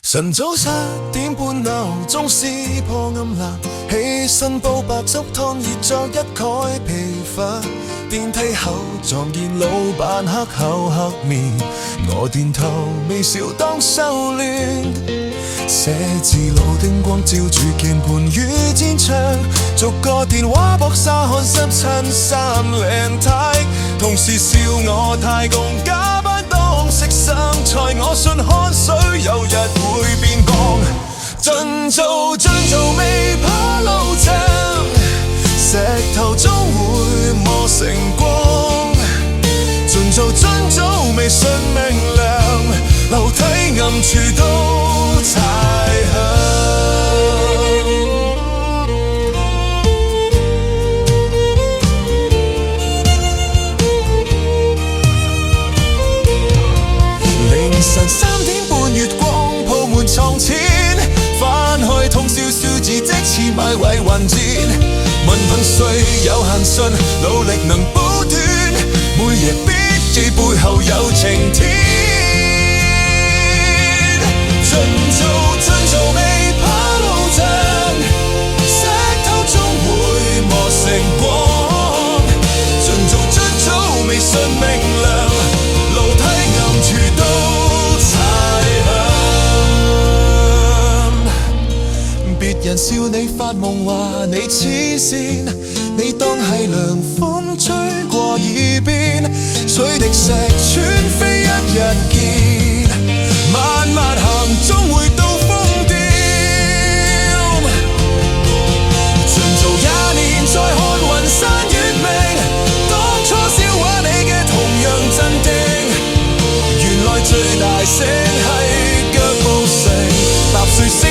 晨早7點半鬧鐘撕破暗藍，起身煲白粥湯熱作一蓋疲乏。電梯口撞見老闆黑口黑面，我點頭微笑當收斂。寫字樓燈光照住鍵盤與天窗，逐個電話簿沙看濕襯衫領呔，同事笑我太共加班當食生菜，我信看水有日會變光。盡做未怕路障，石頭終會磨成光。盡做未信命亮，樓梯暗處都柴香。凌晨3點半月光鋪滿床前，翻開通宵書字即似買位混戰。文憑雖有限信，努力能補短，每夜必記背後有晴天。盡做未怕路障，石頭終會磨成光。盡做未信命亮，樓梯暗處都柴香。別人笑你發夢話你黐線，你當係涼風吹過耳邊，水滴石穿飛一日見，慢慢行終會到瘋癲。盡做20年再看雲山月明，當初笑話你嘅同樣鎮定，原來最大聲係腳步聲，踏碎聲